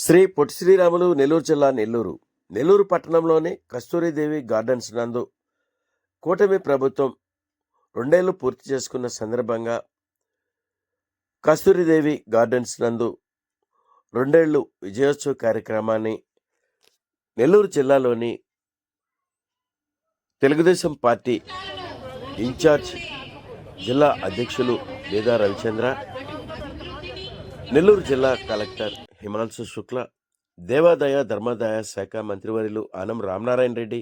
శ్రీ పొట్టి శ్రీరాములు నెల్లూరు జిల్లా నెల్లూరు పట్టణంలోని కస్తూరిదేవి గార్డెన్స్ నందు కూటమి ప్రభుత్వం 2 ఏళ్లు పూర్తి చేసుకున్న సందర్భంగా కస్తూరిదేవి గార్డెన్స్ నందు 2 ఏళ్లు విజయోత్సవ కార్యక్రమాన్ని నెల్లూరు జిల్లాలోని తెలుగుదేశం పార్టీ ఇన్ఛార్జ్ జిల్లా అధ్యక్షులు బీదా రవిచంద్ర, నెల్లూరు జిల్లా కలెక్టర్ హిమాంశు శుక్ల, దేవాదాయ ధర్మాదాయ శాఖ మంత్రివర్యులు ఆనం రామనారాయణ రెడ్డి,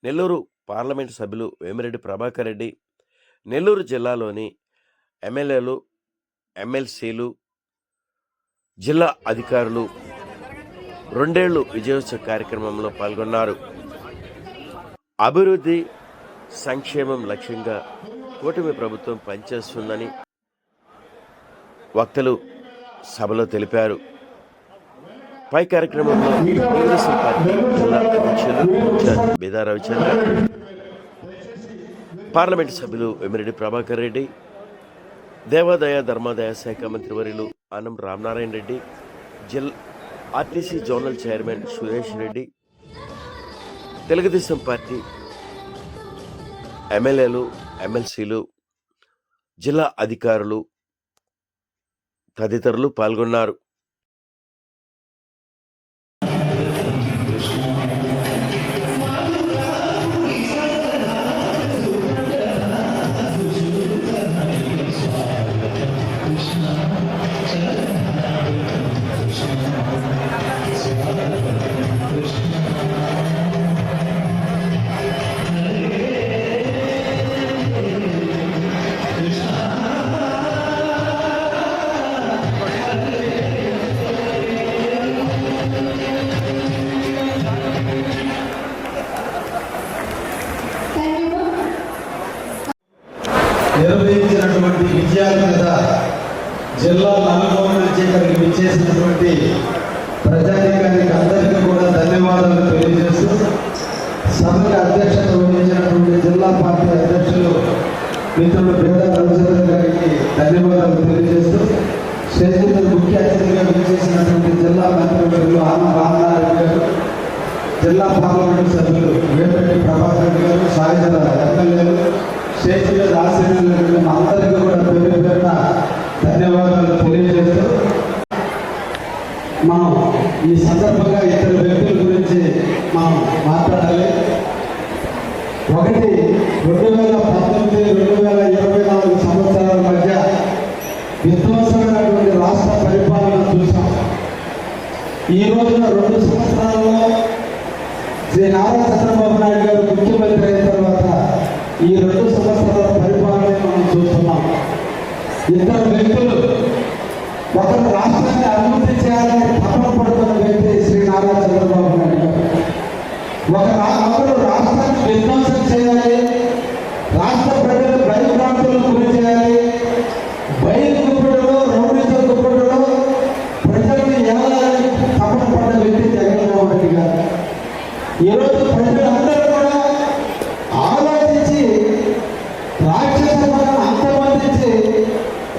నెల్లూరు పార్లమెంటు సభ్యులు వేమిరెడ్డి ప్రభాకర్ రెడ్డి, నెల్లూరు జిల్లాలోని ఎమ్మెల్యేలు, ఎమ్మెల్సీలు, జిల్లా అధికారులు 2 ఏళ్లు విజయోత్సవ కార్యక్రమంలో పాల్గొన్నారు. అభివృద్ధి సంక్షేమం లక్ష్యంగా కూటమి ప్రభుత్వం పనిచేస్తుందని వక్తలు సభలో తెలిపారు. పై కార్యక్రమంలో తెలుగుదేశం పార్టీ జిల్లా అధ్యక్షులు ఇన్ఛార్జ్ బీదా రవిచంద్ర, పార్లమెంటు సభ్యులు వేమిరెడ్డి ప్రభాకర్ రెడ్డి, దేవాదాయ ధర్మాదాయ శాఖ మంత్రివర్యులు Anam Ramanarayana Reddy, RTC zonal chairman Suresh Reddy, Telugu Desam party ఎమ్మెల్యేలు, ఎమ్మెల్సీలు, జిల్లా అధికారులు తదితరులు పాల్గొన్నారు. నిర్వహించినటువంటి విజయాల మీద జిల్లా నలుమూల నుంచి ఇక్కడికి విచ్చేసినటువంటి ప్రజానికానికి అందరికీ కూడా ధన్యవాదాలు తెలియజేస్తూ, సభకు అధ్యక్షత వహించినటువంటి జిల్లా పార్టీ అధ్యక్షులు మిత్రులు బీదా రవిచంద్ర గారికి ధన్యవాదాలు తెలియజేస్తూ, స్టేజ్ మీద ముఖ్య అతిథిగా విచ్చేసినటువంటి జిల్లా మంత్రివర్యులు ఆనం రామనారాయణ గారు, జిల్లా పార్లమెంటు సభ్యులు వేమిరెడ్డి ప్రభాకర్ గారు, సాయిధర ఎమ్మెల్యేలు, స్టేజ్ మీద ఆశీర్వాదాలు అందరికీ కూడా పేరు పేరున ధన్యవాదాలు తెలియజేస్తూ, మనం ఈ సందర్భంగా ఇద్దరు వ్యక్తుల గురించి మనం మాట్లాడాలి. ఒకటి 2019-2024 సంవత్సరాల మధ్య విధ్వంసమైనటువంటి రాష్ట్ర పరిపాలన చూసాం. ఈ రోజున 2 సంవత్సరాల్లో శ్రీ నారా చంద్రబాబు నాయుడు గారు ముఖ్యమంత్రి అయిన తర్వాత ఈ 2 సంవత్సరాల పరిపాలన మనం చూస్తున్నాం. ఇద్దరు వ్యక్తులు, ఒకరు రాష్ట్రాన్ని అభివృద్ధి చేయాలని తపన పడుతున్న వ్యక్తి శ్రీ నారా చంద్రబాబు నాయుడు గారు, ఒకరు రాష్ట్రాన్ని విధ్వంసం చేయాలి, రాష్ట్ర ప్రజలు భయభ్రాంతులకు గురి చేయాలి, బయలు గుప్పడలో రౌడీతో గుప్పడలో ప్రజల్ని ఏలాలని తపన పడ్డ వ్యక్తి జగన్మోహన్ రెడ్డి గారు. ఈరోజు ప్రజలందరూ కూడా ఆలోచించి రాక్షస పదం అంతమందించి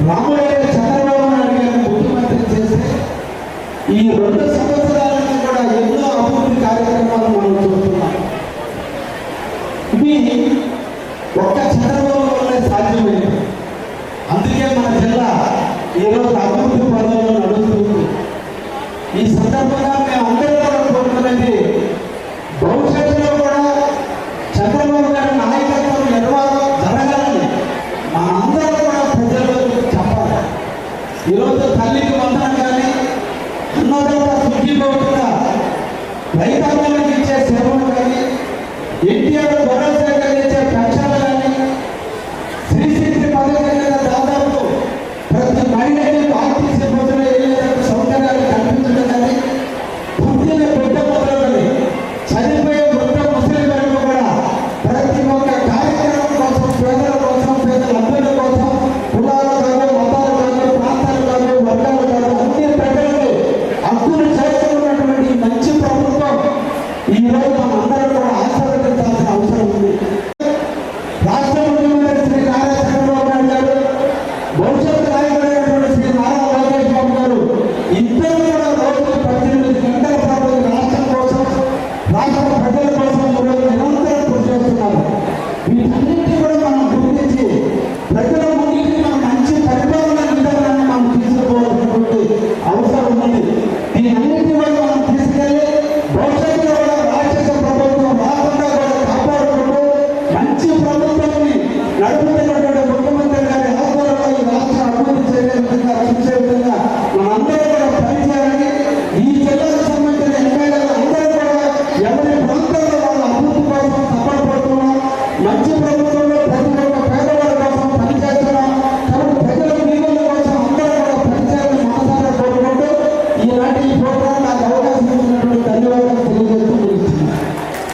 రాముడైన చంద్రబాబు నాయుడు గారిని ముఖ్యమంత్రి చేసి ఈ 2 సంవత్సరాలను కూడా ఎన్నో అభివృద్ధి కార్యక్రమాలు మనం చూస్తున్నాం. ఇవి ఒక్క చంద్రబాబు వల్లే సాధ్యమైంది. అందుకే మన జిల్లా ఈరోజు అభివృద్ధి పనుల్లో నడుస్తుంది. ఈ సందర్భంగా మేము అందరూ కూడా కోరుకునేది, భవిష్యత్తులో కూడా చంద్రబాబు గారి నాయకత్వం నిర్వహణ జరగాలని మనందరూ కూడా ప్రజలకు చెప్పాలి. ఈరోజు తల్లికి వందనం కానీ, అన్నదాత సుఖీభవగా రైతాంగానికి ఇచ్చే సేవలు కానీ, ఎన్టీఆర్ భరోసా కలిగించే పెన్షన్లు కానీ, శ్రీశక్తి పథకం కింద దాదాపు ప్రతి మహిళకి ఆర్టీసీ బస్సులో వెళ్ళేందుకు సౌకర్యాలు కల్పించడం కానీ, పుట్టిన బిడ్డ మొదలుకొని చనిపోయే వృద్ధ ముస్లిం వరకు కూడా ప్రతి ఒక్క కార్యక్రమం కోసం, పేదల కోసం, పేదల అభ్యుల కోసం, కులాల కాదు, మతాలు కాదు, ప్రాంతాలు కాదు, వర్గాలు కాదు, అన్ని ప్రజలకు హక్కులు చేస్తున్నటువంటి మంచి ప్రభుత్వం ఈరోజు మనందరూ కూడా ఆశీర్వదించాల్సిన అవసరం ఉంది. రాష్ట్ర ముఖ్యమంత్రి శ్రీ నారా చంద్రబాబు నాయుడు గారు, భవిష్యత్తు నాయకుడైనటువంటి శ్రీ నారా లోకేష్ ప్రజల